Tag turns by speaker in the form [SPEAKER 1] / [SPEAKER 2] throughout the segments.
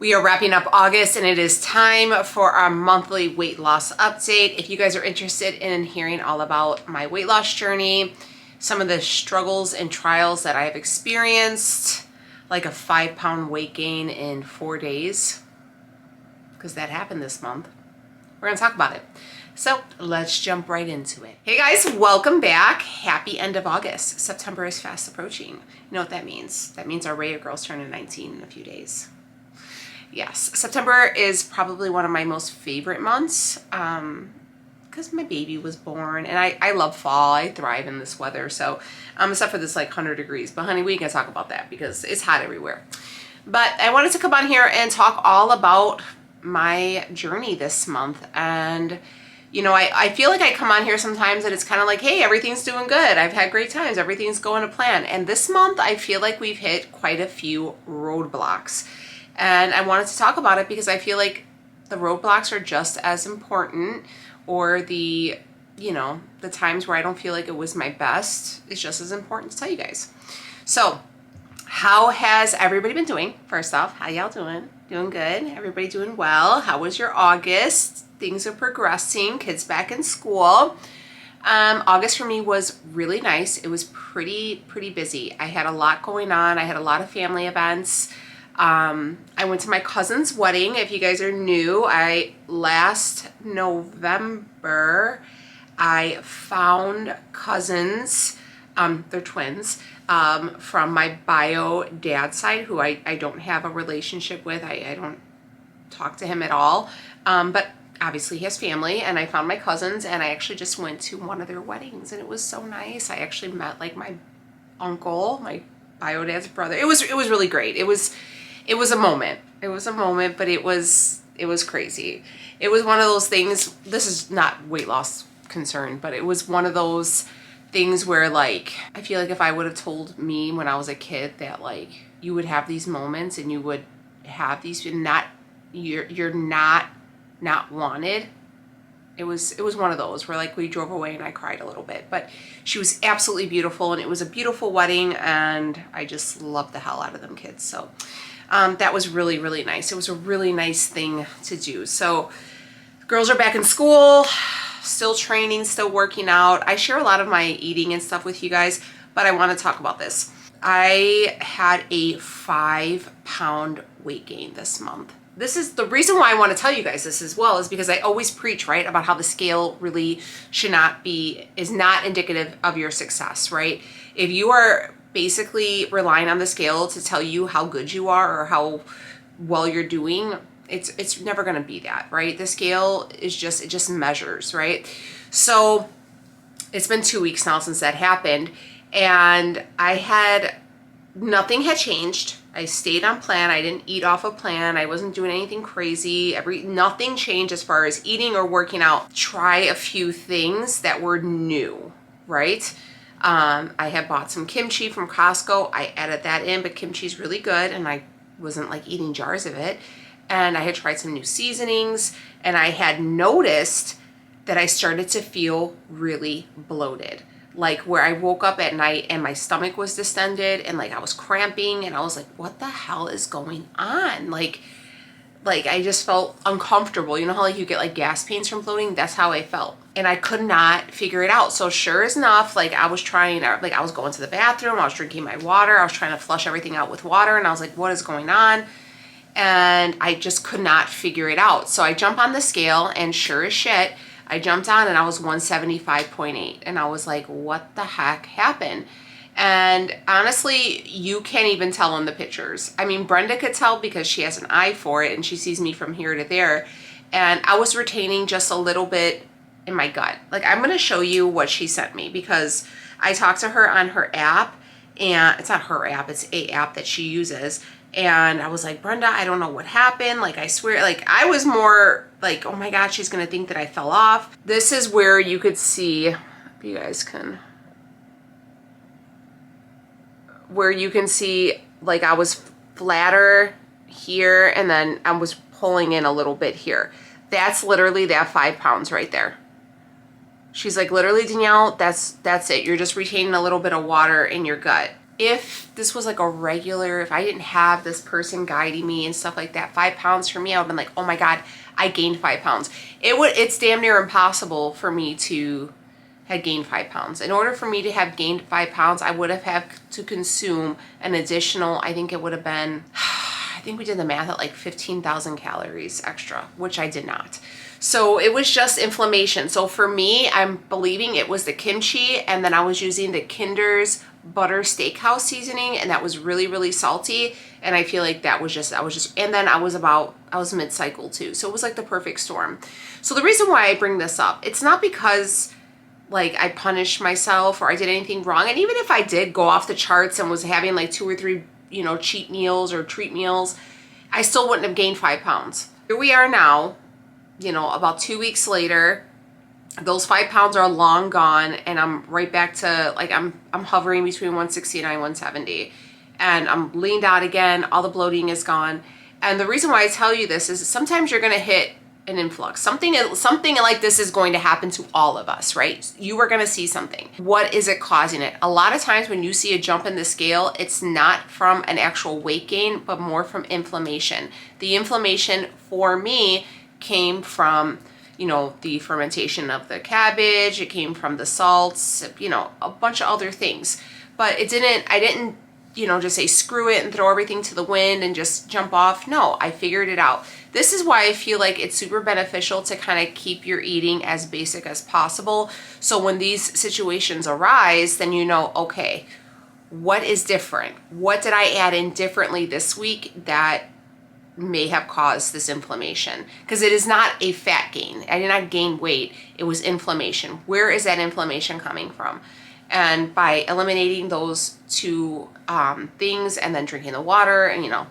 [SPEAKER 1] We are wrapping up August and it is time for our monthly weight loss update. If you guys are interested in hearing all about my weight loss journey, some of the struggles and trials that I have experienced, like a 5-pound weight gain in 4 days, because that happened this month, we're gonna talk about it. So let's jump right into it. Hey guys, welcome back. Happy end of August. September is fast approaching. You know what that means? That means our radio girl's turning 19 in a few days. Yes, September is probably one of my most favorite months because my baby was born, and I love fall. I thrive in this weather, so except for this like 100 degrees. But honey, we can talk about that because it's hot everywhere. But I wanted to come on here and talk all about my journey this month. And you know, I feel like I come on here sometimes and it's kind of like, hey, everything's doing good. I've had great times. Everything's going to plan. And this month, I feel like we've hit quite a few roadblocks. And I wanted to talk about it because I feel like the roadblocks are just as important, or the, you know, the times where I don't feel like it was my best is just as important to tell you guys. So how has everybody been doing? First off, how y'all doing? Doing good? Everybody doing well? How was your August? Things are progressing. Kids back in school. August for me was really nice. It was pretty busy. I had a lot going on. I had a lot of family events. I went to my cousin's wedding. If you guys are new, last November, I found cousins, they're twins, from my bio dad side, who I don't have a relationship with. I don't talk to him at all. But obviously he has family, and I found my cousins, and I actually just went to one of their weddings, and it was so nice. I actually met like my uncle, my bio dad's brother. It was really great. It was a moment. It was a moment, but it was crazy. It was one of those things, this is not weight loss concern, but it was one of those things where like, I feel like if I would have told me when I was a kid that like, you would have these moments and you would have these, you're not wanted. It was one of those where like we drove away and I cried a little bit, but she was absolutely beautiful, and it was a beautiful wedding, and I just loved the hell out of them kids. So that was really nice. It was a really nice thing to do. So girls are back in school, still training, still working out. I share a lot of my eating and stuff with you guys, but I want to talk about this. I had a 5-pound weight gain this month. This is the reason why I want to tell you guys this as well, is because I always preach, right, about how the scale really is not indicative of your success, right? If you are basically relying on the scale to tell you how good you are or how well you're doing, it's never going to be that, right? The scale is just, it just measures, right? So it's been 2 weeks now since that happened, and nothing had changed. I stayed on plan. I didn't eat off a plan. I wasn't doing anything crazy. Nothing changed as far as eating or working out. Try a few things that were new, right? I had bought some kimchi from Costco. I added that in, but kimchi's really good, and I wasn't like eating jars of it. And I had tried some new seasonings, and I had noticed that I started to feel really bloated. Like where I woke up at night and my stomach was distended, and like I was cramping, and I was like, what the hell is going on? Like I just felt uncomfortable. You know how like you get like gas pains from bloating? That's how I felt. And I could not figure it out. So sure enough, like I was going to the bathroom, I was drinking my water, I was trying to flush everything out with water, and I was like, what is going on? And I just could not figure it out. So I jump on the scale, and sure as shit, I jumped on and I was 175.8, and I was like, what the heck happened? And honestly, you can't even tell in the pictures. I mean, Brenda could tell because she has an eye for it and she sees me from here to there. And I was retaining just a little bit in my gut. Like, I'm going to show you what she sent me because I talked to her on her app, and it's not her app, it's a app that she uses. And I was like, Brenda, I don't know what happened. Like, I swear, like I was more like, oh my God, she's going to think that I fell off. This is where you could see, if you guys can, where you can see like I was flatter here, and then I was pulling in a little bit here. That's literally that 5 pounds right there. She's like, literally, Danielle, that's it. You're just retaining a little bit of water in your gut. if this was like a regular, if I didn't have this person guiding me and stuff like that, 5 pounds for me, I would have been like, oh my God, I gained 5 pounds. It's damn near impossible for me to have gained 5 pounds. In order for me to have gained 5 pounds, I would have had to consume an additional, I think it would have been, I think we did the math at like 15,000 calories extra, which I did not. So it was just inflammation. So for me, I'm believing it was the kimchi, and then I was using the Kinder's butter steakhouse seasoning, and that was really, really salty. And I feel like that was just, and then I was mid-cycle too. So it was like the perfect storm. So the reason why I bring this up, it's not because like I punished myself or I did anything wrong. And even if I did go off the charts and was having like 2 or 3, you know, cheat meals or treat meals, I still wouldn't have gained 5 pounds. Here we are now, you know, about 2 weeks later. Those 5 pounds are long gone, and I'm right back to like I'm hovering between 169 and 170, and I'm leaned out again. All the bloating is gone. And the reason why I tell you this is sometimes you're gonna hit an influx. Something like this is going to happen to all of us, right? You are going to see something. What is it causing it? A lot of times when you see a jump in the scale, it's not from an actual weight gain, but more from inflammation. The inflammation for me came from, you know, the fermentation of the cabbage. It came from the salts, you know, a bunch of other things. But I didn't, you know, just say screw it and throw everything to the wind and just jump off. No, I figured it out. This is why I feel like it's super beneficial to kind of keep your eating as basic as possible. So when these situations arise, then you know, okay, what is different? What did I add in differently this week that may have caused this inflammation? Because it is not a fat gain. I did not gain weight. It was inflammation. Where is that inflammation coming from? And by eliminating those two things and then drinking the water and, you know,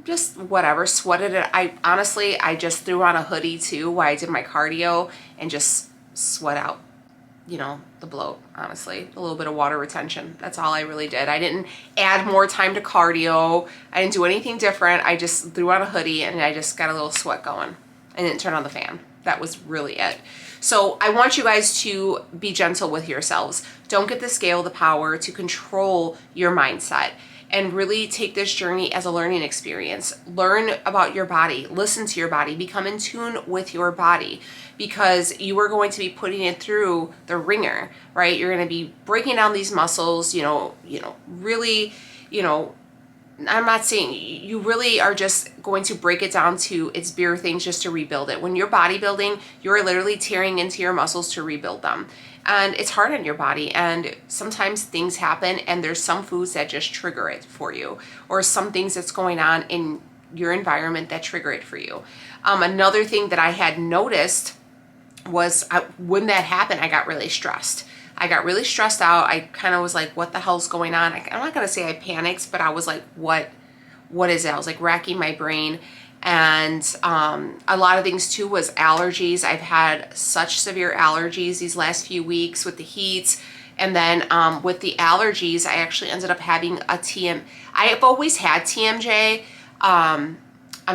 [SPEAKER 1] just whatever, sweated it. I just threw on a hoodie too while I did my cardio and just sweat out, you know, the bloat, honestly. A little bit of water retention. That's all I really did. I didn't add more time to cardio. I didn't do anything different. I just threw on a hoodie and I just got a little sweat going and didn't turn on the fan. That was really it. So I want you guys to be gentle with yourselves. Don't get the scale the power to control your mindset, and really take this journey as a learning experience. Learn about your body, listen to your body, become in tune with your body, because you are going to be putting it through the ringer, right? You're going to be breaking down these muscles, really, I'm not saying you really are just going to break it down to its bare things just to rebuild it. When you're bodybuilding, you're literally tearing into your muscles to rebuild them. And it's hard on your body, and sometimes things happen and there's some foods that just trigger it for you, or some things that's going on in your environment that trigger it for you. Another thing that I had noticed was when that happened, I got really stressed. I got really stressed out. I kind of was like, what the hell's going on? I'm not going to say I panicked, but I was like, what is it? I was like racking my brain. And a lot of things too was allergies. I've had such severe allergies these last few weeks with the heat. And then with the allergies, I actually ended up having a I've always had TMJ. I'm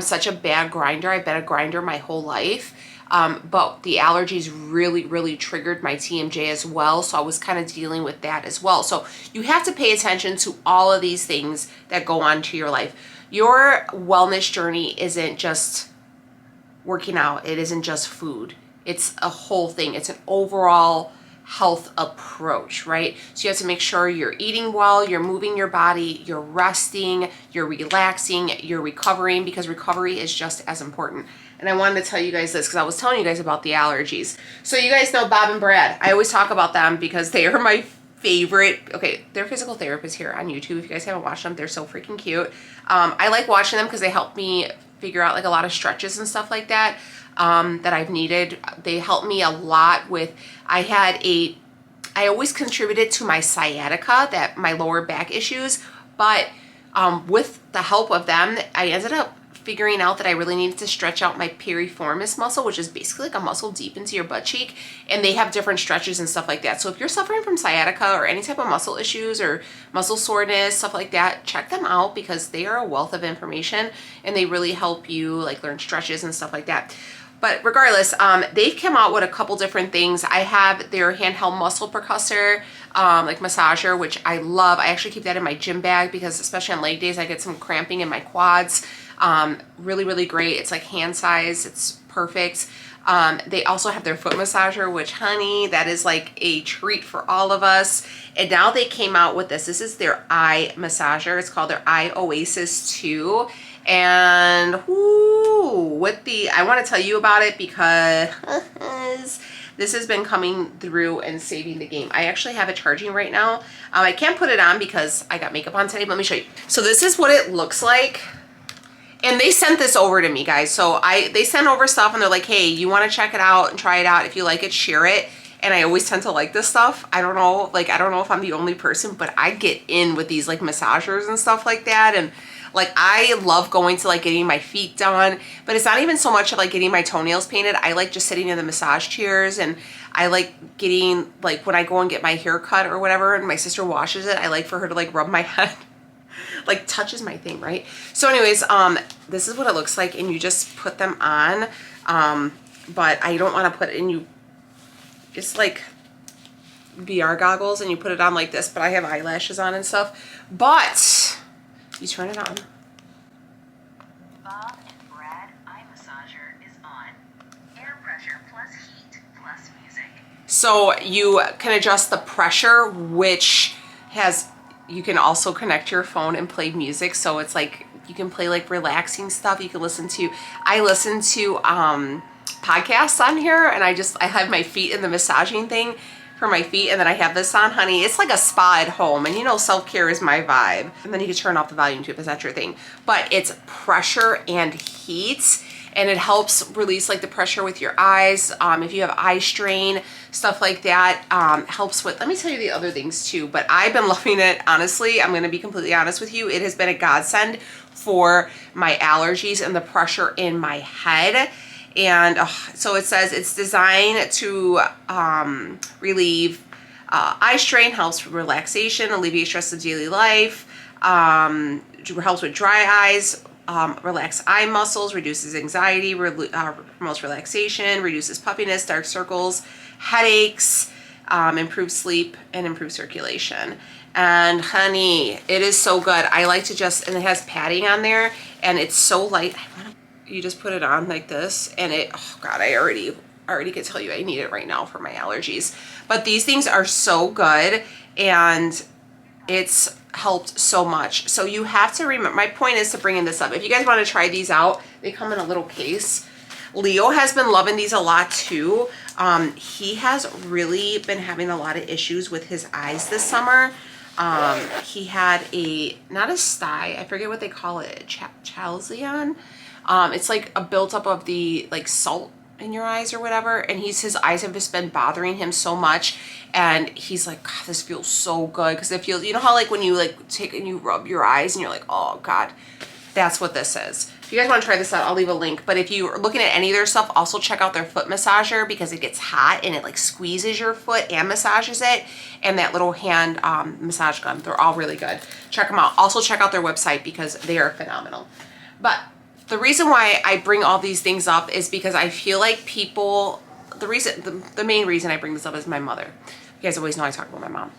[SPEAKER 1] such a bad grinder. I've been a grinder my whole life. But the allergies really, really triggered my TMJ as well. So I was kind of dealing with that as well. So you have to pay attention to all of these things that go on to your life. Your wellness journey isn't just working out. It isn't just food. It's a whole thing. It's an overall health approach, right? So you have to make sure you're eating well, you're moving your body, you're resting, you're relaxing, you're recovering, because recovery is just as important. And I wanted to tell you guys this because I was telling you guys about the allergies. So you guys know Bob and Brad. I always talk about them because they are my favorite. Okay, they're physical therapists here on YouTube. If you guys haven't watched them, they're so freaking cute. I like watching them because they help me figure out like a lot of stretches and stuff like that that I've needed. They help me a lot with, I always contributed to my sciatica, that my lower back issues, but with the help of them, I ended up figuring out that I really needed to stretch out my piriformis muscle, which is basically like a muscle deep into your butt cheek, and they have different stretches and stuff like that. So if you're suffering from sciatica or any type of muscle issues or muscle soreness, stuff like that, check them out because they are a wealth of information and they really help you like learn stretches and stuff like that. But regardless, they've come out with a couple different things. I have their handheld muscle percussor, like massager, which I love. I actually keep that in my gym bag because especially on leg days, I get some cramping in my quads. Really, really great. It's like hand size. It's perfect. They also have their foot massager, which, honey, that is like a treat for all of us. And now they came out with this. This is their eye massager. It's called their Eye Oasis 2. And I want to tell you about it because this has been coming through and saving the game. I actually have it charging right now. I can't put it on because I got makeup on today, but let me show you. So this is what it looks like. And they sent this over to me, guys. So they sent over stuff and they're like, hey, you want to check it out and try it out. If you like it, share it. And I always tend to like this stuff. I don't know, like, I don't know if I'm the only person, but I get in with these like massagers and stuff like that. And like, I love going to like getting my feet done, but it's not even so much of like getting my toenails painted. I like just sitting in the massage chairs, and I like getting, like, when I go and get my hair cut or whatever and my sister washes it, I like for her to like rub my head. Like, touch is my thing, right? So anyways, this is what it looks like, and you just put them on. But I don't want to put it in, you just like VR goggles and you put it on like this, but I have eyelashes on and stuff. But you turn it on.
[SPEAKER 2] Bob and Brad eye massager is on. Air pressure plus heat plus music.
[SPEAKER 1] So you can adjust the pressure, which has, you can also connect your phone and play music. So it's like, you can play like relaxing stuff. You can listen to, I listen to podcasts on here, and I have my feet in the massaging thing for my feet, and then I have this on, honey. It's like a spa at home, and you know, self-care is my vibe. And then you can turn off the volume too if that's your thing. But it's pressure and heat, and it helps release like the pressure with your eyes. If you have eye strain, stuff like that, helps with, let me tell you the other things too, but I've been loving it, honestly. I'm going to be completely honest with you. It has been a godsend for my allergies and the pressure in my head. And so it says it's designed to relieve eye strain, helps with relaxation, alleviate stress of daily life, helps with dry eyes, relax eye muscles, reduces anxiety, promotes relaxation, reduces puffiness, dark circles, headaches, improves sleep, and improves circulation. And honey, it is so good. I like to just, and it has padding on there, and it's so light. You just put it on like this, and it, oh God, I already can tell you I need it right now for my allergies. But these things are so good, and it's helped so much. So you have to remember, my point is to bringing this up. If you guys want to try these out, they come in a little case. Leo has been loving these a lot too. He has really been having a lot of issues with his eyes this summer. He had not a sty, I forget what they call it, chalcyon. It's like a buildup of the like salt in your eyes or whatever, and his eyes have just been bothering him so much, and he's like, God, this feels so good, because it feels, you know how like when you like take and you rub your eyes and you're like, oh God, that's what this is. If you guys want to try this out, I'll leave a link. But if you're looking at any of their stuff, also check out their foot massager, because it gets hot and it like squeezes your foot and massages it, and that little hand massage gun. They're all really good. Check them out. Also check out their website because they are phenomenal. But the reason why I bring all these things up is because I feel like people, the main reason I bring this up is my mother. You guys always know I talk about my mom.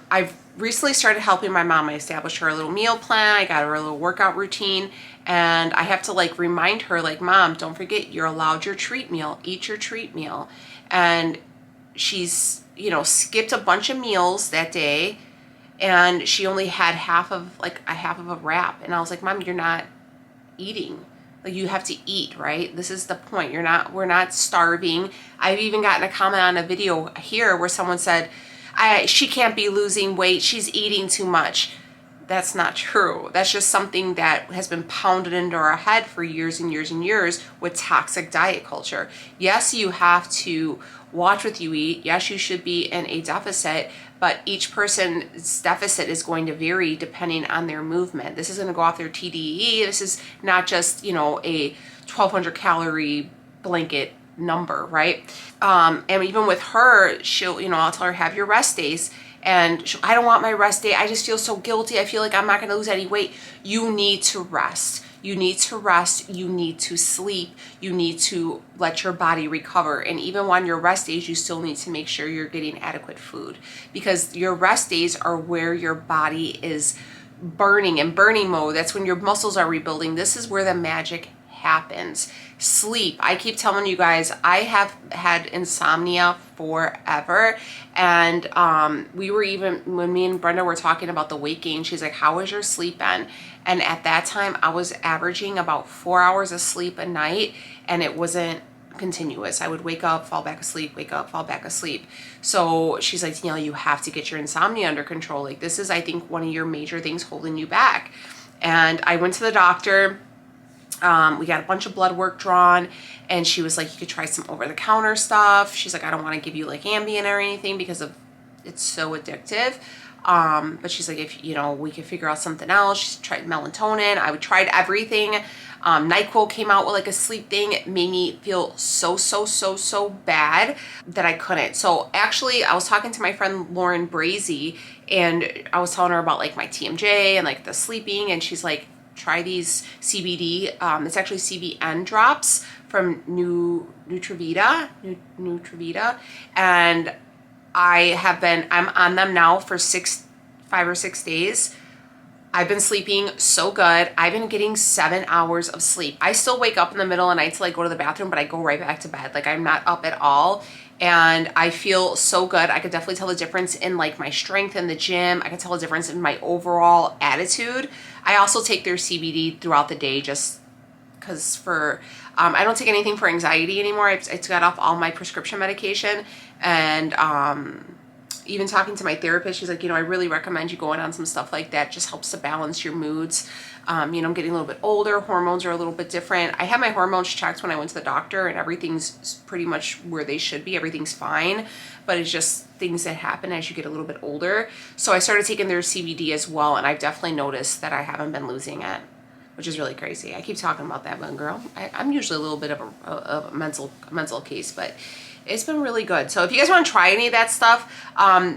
[SPEAKER 1] I've recently started helping my mom. I established her a little meal plan. I got her a little workout routine, and I have to like remind her, like, Mom, don't forget you're allowed your treat meal. Eat your treat meal. And she's, you know, skipped a bunch of meals that day, and she only had half of a wrap. And I was like, Mom, you're not eating. Like, you have to eat, right? This is the point. We're not starving. I've even gotten a comment on a video here where someone said, she can't be losing weight, she's eating too much. That's not true. That's just something that has been pounded into our head for years and years and years with toxic diet culture. Yes, you have to watch what you eat. Yes, you should be in a deficit, but each person's deficit is going to vary depending on their movement. This is going to go off their TDEE. This is not just, you know, a 1,200 calorie blanket number, right? And even with her, she'll, you know, I'll tell her, have your rest days. And I don't want my rest day. I just feel so guilty. I feel like I'm not going to lose any weight. You need to rest. You need to rest, you need to sleep, you need to let your body recover. And even on your rest days, you still need to make sure you're getting adequate food, because your rest days are where your body is burning, in burning mode. That's when your muscles are rebuilding. This is where the magic happens. Sleep. I keep telling you guys, I have had insomnia forever. And we were even, when me and Brenda were talking about the weight gain, she's like, how is your sleep been? And at that time, I was averaging about 4 hours of sleep a night, and it wasn't continuous. I would wake up, fall back asleep, wake up, fall back asleep. So she's like, Daniela, you have to get your insomnia under control. Like, this is, I think, one of your major things holding you back. And I went to the doctor. We got a bunch of blood work drawn, and she was like, you could try some over-the-counter stuff. She's like, I don't want to give you like Ambien or anything because of it's so addictive. But she's like, if, you know, we could figure out something else. She tried melatonin. I tried everything. NyQuil came out with like a sleep thing. It made me feel so bad that I couldn't. So actually, I was talking to my friend Lauren Brazy, and I was telling her about like my TMJ and like the sleeping, and she's like, try these CBD. It's actually CBN drops from NutraVita, and I'm on them now for 5 or 6 days. I've been sleeping so good. I've been getting 7 hours of sleep. I still wake up in the middle of the night to like go to the bathroom, but I go right back to bed. Like, I'm not up at all. And I feel so good. I could definitely tell the difference in like my strength in the gym. I could tell the difference in my overall attitude. I also take their CBD throughout the day just because for, I don't take anything for anxiety anymore. I got off all my prescription medication. And even talking to my therapist, she's like, you know, I really recommend you going on some stuff like that. Just helps to balance your moods. You know, I'm getting a little bit older. Hormones are a little bit different. I had my hormones checked when I went to the doctor, and everything's pretty much where they should be. Everything's fine, but it's just things that happen as you get a little bit older. So I started taking their CBD as well, and I've definitely noticed that I haven't been losing it, which is really crazy. I keep talking about that, but girl, I'm usually a little bit of a mental case, but it's been really good. So if you guys want to try any of that stuff,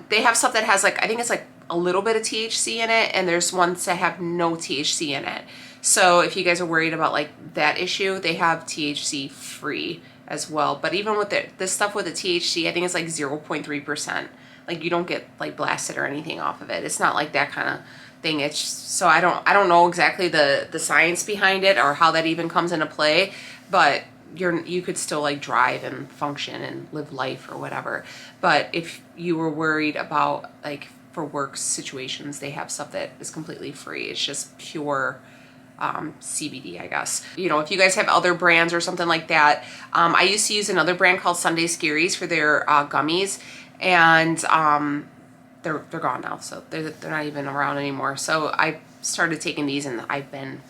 [SPEAKER 1] they have stuff that has like, I think it's like a little bit of THC in it, and there's ones that have no THC in it. So if you guys are worried about like that issue, they have THC free as well. But even with this stuff with the THC, I think it's like 0.3%. Like, you don't get like blasted or anything off of it. It's not like that kind of thing. It's so I don't know exactly the science behind it or how that even comes into play, but you could still like drive and function and live life or whatever. But if you were worried about like for work situations, they have stuff that is completely free. It's just pure CBD, I guess. You know, if you guys have other brands or something like that, I used to use another brand called Sunday Scaries for their gummies, and they're gone now, so they're not even around anymore. So I started taking these, and I've been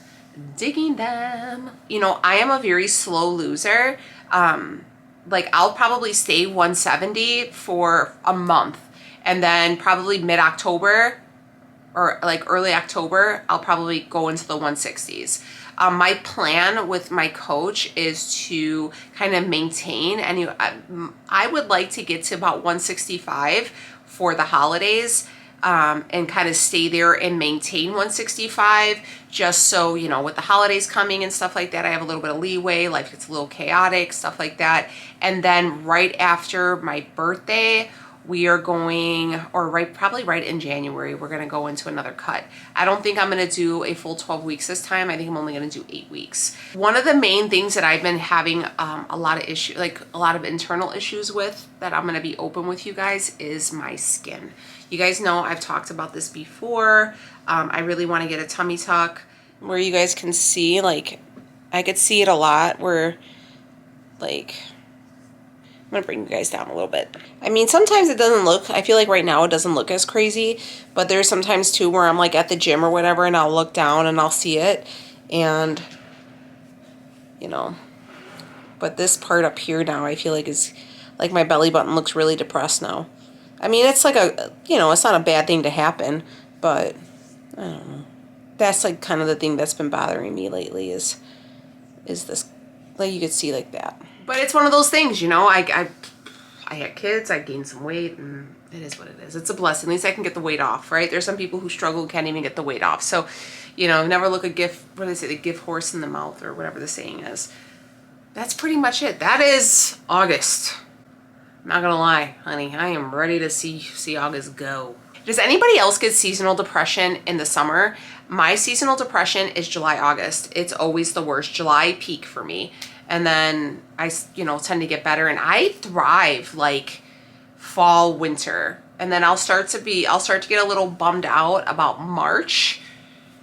[SPEAKER 1] digging them. You know, I am a very slow loser. Like, I'll probably stay 170 for a month, and then probably mid-October or like early October, I'll probably go into the 160s. My plan with my coach is to kind of maintain, and I would like to get to about 165 for the holidays, and kind of stay there and maintain 165, just so, you know, with the holidays coming and stuff like that, I have a little bit of leeway. Life gets a little chaotic, stuff like that. And then right after my birthday, we are going, or probably right in January, we're going to go into another cut. I don't think I'm going to do a full 12 weeks this time. I think I'm only going to do 8 weeks. One of the main things that I've been having a lot of issues, like a lot of internal issues with, that I'm going to be open with you guys, is my skin. You guys know I've talked about this before. I really want to get a tummy tuck where you guys can see, like, I could see it a lot where, like, I'm gonna bring you guys down a little bit. I mean, sometimes it doesn't look, I feel like right now it doesn't look as crazy, but there's sometimes too where I'm like at the gym or whatever, and I'll look down and I'll see it, and, you know, but this part up here now I feel like is, like, my belly button looks really depressed now. I mean, it's like a, you know, it's not a bad thing to happen, but I don't know. That's like kind of the thing that's been bothering me lately is this, like, you could see like that. But it's one of those things, you know, I had kids, I gained some weight, and it is what it is. It's a blessing. At least I can get the weight off, right? There's some people who struggle and can't even get the weight off. So, you know, never look a gift, what do they say, the gift horse in the mouth or whatever the saying is. That's pretty much it. That is August. I'm not gonna lie, honey. I am ready to see August go. Does anybody else get seasonal depression in the summer? My seasonal depression is July, August. It's always the worst. July peak for me. And then I, you know, tend to get better. And I thrive like fall, winter. And then I'll start to get a little bummed out about March,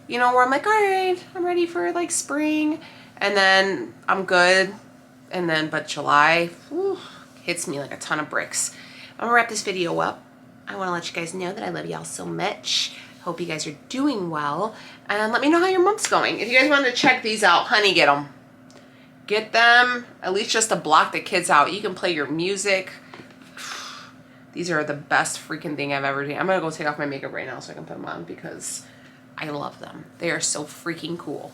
[SPEAKER 1] you know, where I'm like, all right, I'm ready for like spring. And then I'm good. And then, but July, whew, hits me like a ton of bricks. I'm gonna wrap this video up. I wanna let you guys know that I love y'all so much. Hope you guys are doing well. And let me know how your month's going. If you guys wanted to check these out, honey, get them. Get them, at least just to block the kids out. You can play your music. These are the best freaking thing I've ever done. I'm gonna go take off my makeup right now so I can put them on because I love them. They are so freaking cool.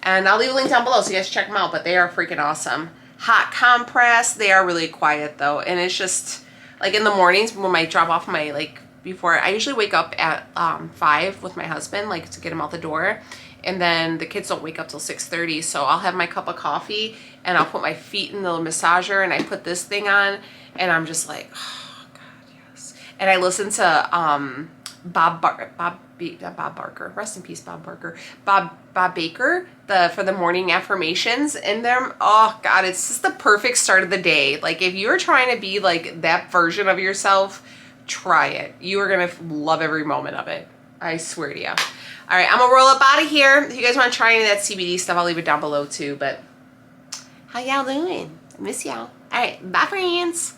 [SPEAKER 1] And I'll leave a link down below so you guys check them out, but they are freaking awesome. Hot compress, they are really quiet though. And it's just, like in the mornings when I drop off my, like before, I usually wake up at 5 with my husband, like to get him out the door. And then the kids don't wake up till 6:30. So I'll have my cup of coffee and I'll put my feet in the massager and I put this thing on and I'm just like, oh God, yes. And I listen to Bob Barker, rest in peace, Bob Barker, Bob Baker, for the morning affirmations in them. Oh God, it's just the perfect start of the day. Like if you're trying to be like that version of yourself, try it. You are gonna love every moment of it. I swear to you. All right, I'm gonna roll up out of here. If you guys want to try any of that CBD stuff, I'll leave it down below too. But how y'all doing? I miss y'all. All right, bye friends.